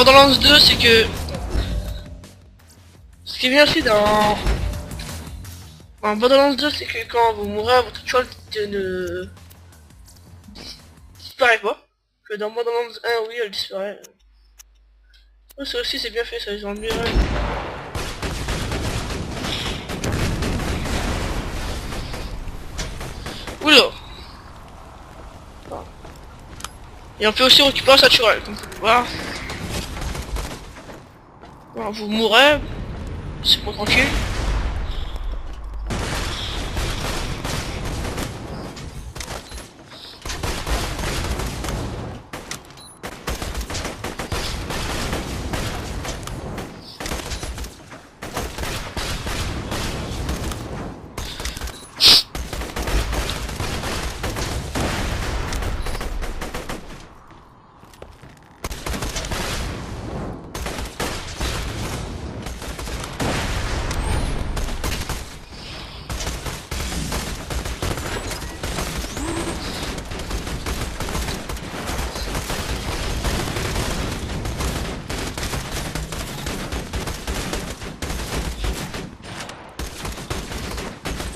Borderlands 2, c'est que ce qui est bien aussi dans Borderlands 2, c'est que quand vous mourrez, votre tuile ne disparaît pas. Que dans Borderlands 1, oui, elle disparaît. Ça aussi, c'est bien fait, ça, ils ont bien. Oula. Et on peut aussi récupérer sa turelle, comme vous pouvez voir. Voilà, vous mourrez, c'est pas tranquille.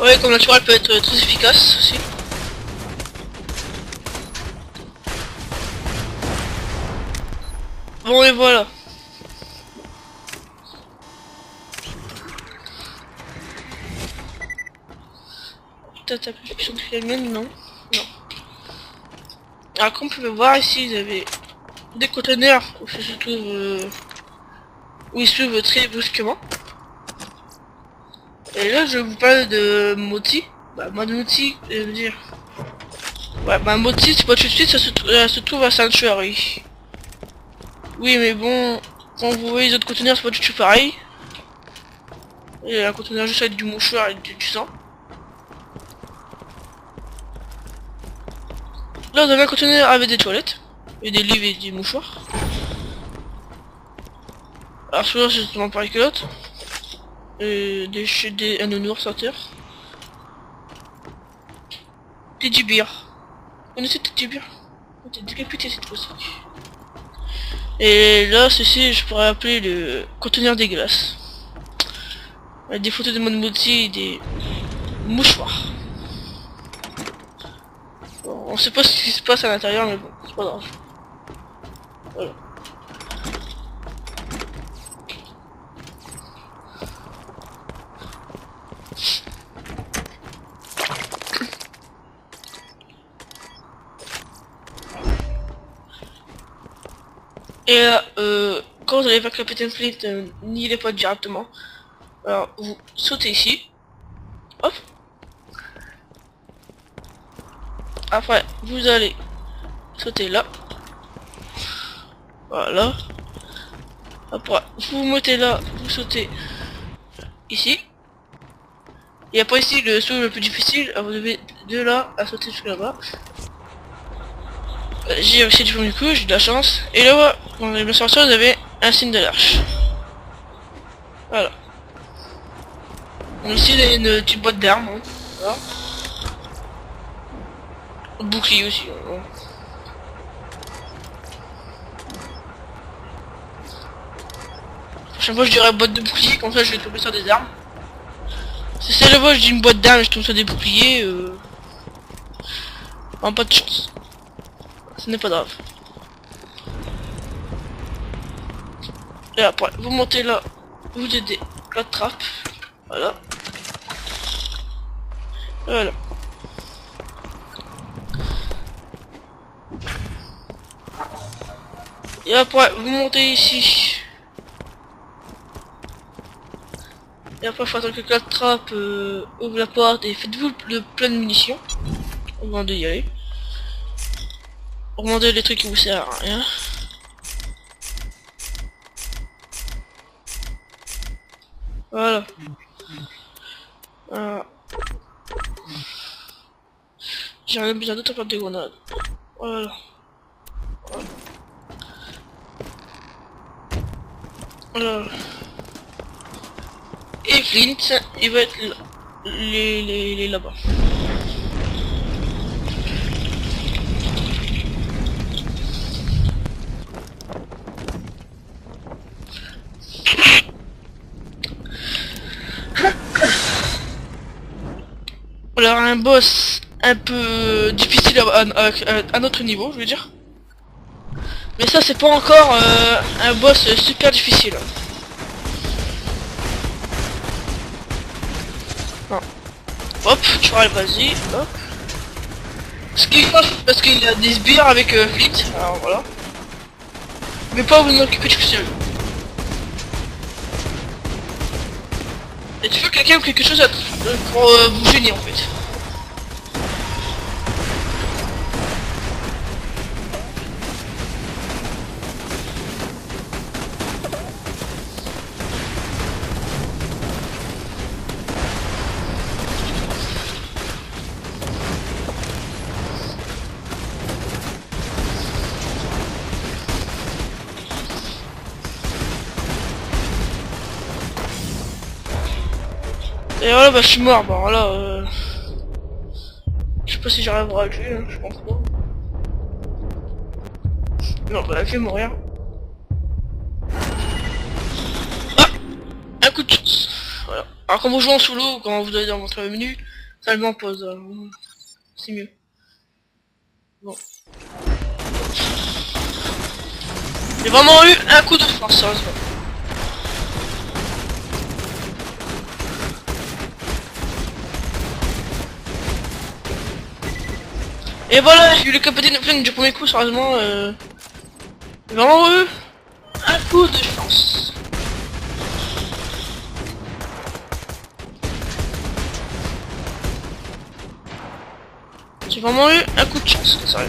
Ouais, comme la tourelle peut être très efficace aussi. Bon et voilà. Peut-être un peu plus de la mienne, non. Non. Alors comme vous pouvez voir ici, vous avez des conteneurs où se trouve où ils se trouvent très brusquement. Et là je vous parle de Moti. Bah moi de Moti, je veux dire. Ouais bah Moti c'est pas tout de suite, ça se trouve à Sanctuary. Oui mais bon, quand vous voyez les autres conteneurs c'est pas du tout pareil. Il y a un conteneur juste avec du mouchoir et du sang. Là on a un conteneur avec des toilettes. Et des livres et des mouchoirs. Alors celui-là c'est justement pareil que l'autre. Un nounours à terre. Teddy Bear. Vous connaissez Teddy Bear? T'es décapité cette fois-ci. Et là, ceci, je pourrais appeler le conteneur des glaces. Avec des photos de mon Moti et des mouchoirs. Bon, on sait pas ce qui se passe à l'intérieur, mais bon, c'est pas grave. Voilà. Et là, quand vous allez faire Captain Flint, n'y allez pas directement. Alors, vous sautez ici. Hop. Après, vous allez sauter là. Voilà. Après, vous vous mettez là, vous sautez ici. Et après ici, le saut le plus difficile, vous devez de là à sauter jusque là-bas. J'ai réussi du premier coup, j'ai de la chance. Et là, quand vous allez bien sortir, vous avez un signe de l'arche. Voilà. Donc ici, il y a une petite boîte d'armes. Hein. Voilà. Un bouclier aussi. Hein. La prochaine fois, je dirais boîte de bouclier, comme ça je vais tomber sur des armes. Si c'est la fois, je dis une boîte d'armes, je tombe sur des boucliers. Non, pas de chance. Ce n'est pas grave. Et après, vous montez là, vous aidez la trappe. Voilà. Voilà. Et après, vous montez ici. Et après, il faut attendre que la trappe ouvre la porte et faites-vous le plein de munitions. Avant d'y aller. Remontez les trucs qui vous servent à rien. Voilà. Voilà. J'ai rien besoin d'autre à faire des grenades. Voilà. Voilà. Et Flint, il va être là. Les là-bas. Alors un boss un peu difficile à notre niveau, je veux dire. Mais ça c'est pas encore un boss super difficile. Non. Hop, tu vois, vas-y, hop. Ce qui est parce qu'il a des sbires avec Flint, alors voilà. Mais pas vous m'occuper tout seul. Et tu veux quelqu'un ou quelque chose pour vous gêner en fait. Et voilà, bah je suis mort, bon voilà, je sais pas si j'arriverai à le tuer, hein, je pense pas. Non, bah je vais mourir. Ah, un coup de chance. Voilà. Alors quand vous jouez en solo, quand vous allez dans votre menu, ça le met en pause, c'est mieux. Bon. J'ai vraiment eu un coup de force, sérieusement. Et voilà, j'ai eu le capitaine de flingue du premier coup, sérieusement, j'ai vraiment eu un coup de chance. J'ai vraiment eu un coup de chance, sérieux.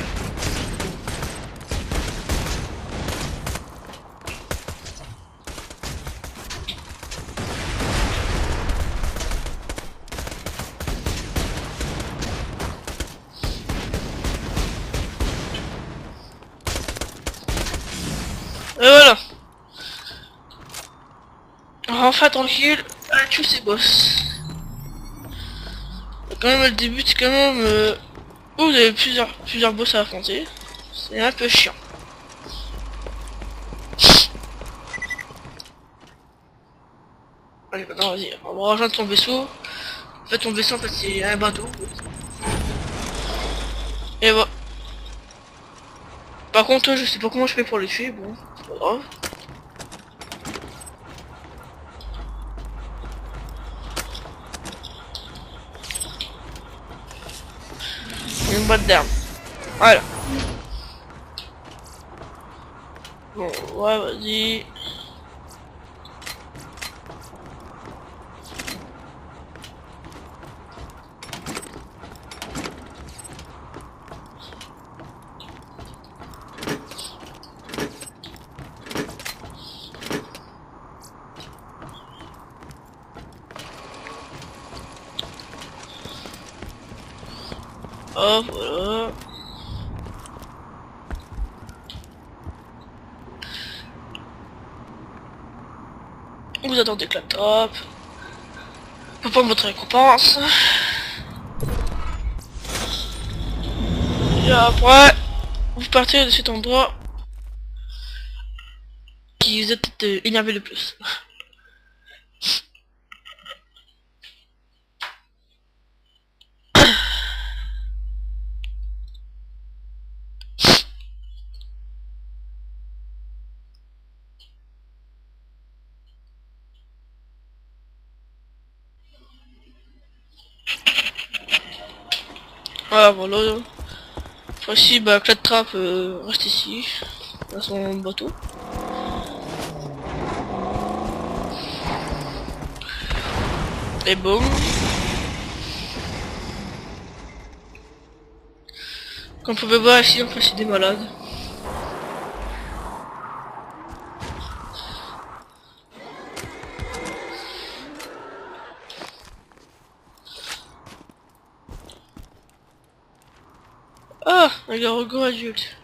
Et voilà. Enfin tranquille, à tous ces boss. Quand même le début c'est quand même où vous avez plusieurs boss à affronter. C'est un peu chiant. Allez maintenant vas-y, on va rejoindre ton vaisseau. En fait ton vaisseau en fait c'est un bateau. Et voilà. Par contre je sais pas comment je fais pour les tuer, bon, c'est pas grave. Une boîte d'armes. Voilà. Bon, ouais, vas-y. Hop, voilà. Vous attendez que la top. Pour prendre votre récompense. Et après, vous partez de cet endroit qui vous a peut-être énervé le plus. Voilà, voilà. Voici, bah, Claptrap reste ici, dans son bateau. Et boum. Comme vous pouvez voir ici, en fait, c'est des malades. Ah, un gargoyle adulte.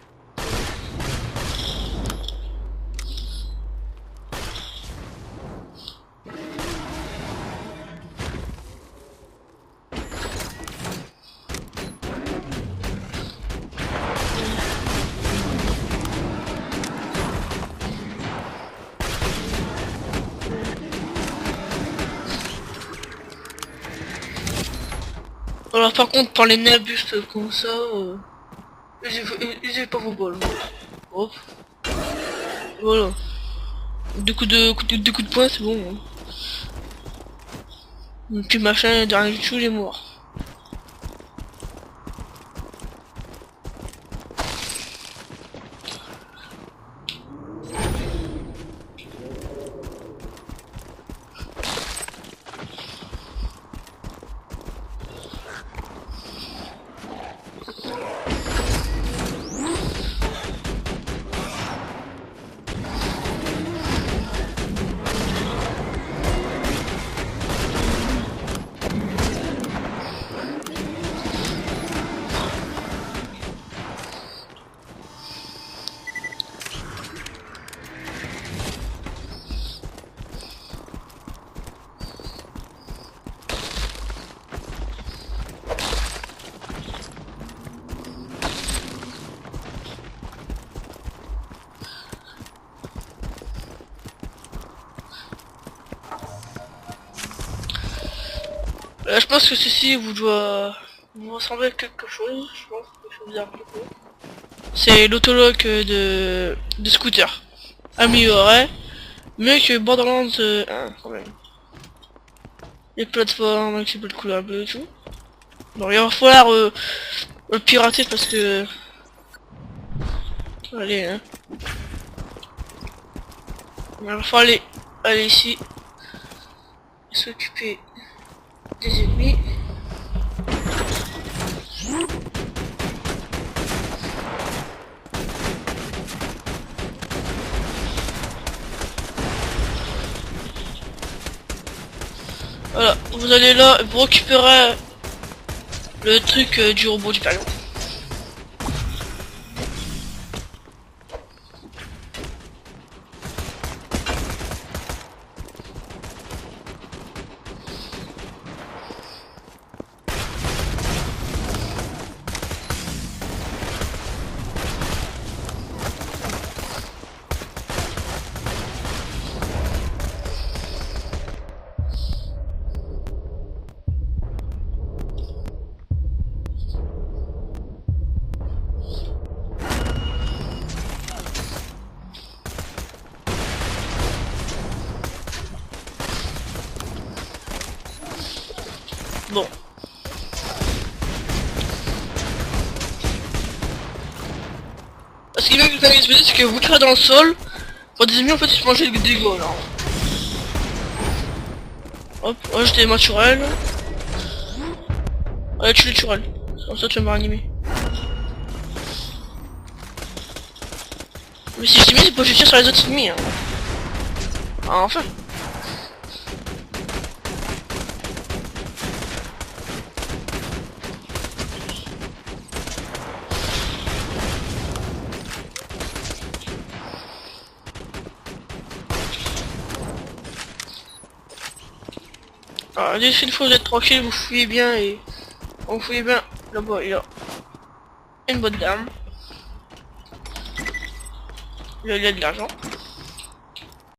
Alors par contre, par les nabustes comme ça, usez pas vos balles. Hop. Voilà. Deux coups de poing, c'est bon. Hein. Un petit machin, derrière du tout, il est mort. Je pense que ceci vous ressemblez à quelque chose. Je pense que je vais vous dire un peu quoi. C'est l'autologue de scooter. Amélioré. Mieux que Borderlands 1 quand même. Les plateformes avec les belles couleurs bleues et tout. Bon, il va falloir le pirater parce que... Allez, hein. Il va falloir aller ici. S'occuper des ennemis. Voilà, vous allez là, vous récupérez le truc du robot du période. Bon. Ce qui est bien avec le c'est que vous tirez dans le sol, pour des ennemis en fait ils se mangent des dégâts là. Hop, moi j'étais naturel. Allez tu le naturel. Comme ça tu vas me réanimer. Mais si je t'ai mis c'est pour que je tire sur les autres ennemis hein. Ah, enfin. Alors, dès une fois vous êtes tranquille, vous fouillez bien et... Vous fouillez bien, là-bas il y a une bonne dame. Il y a de l'argent.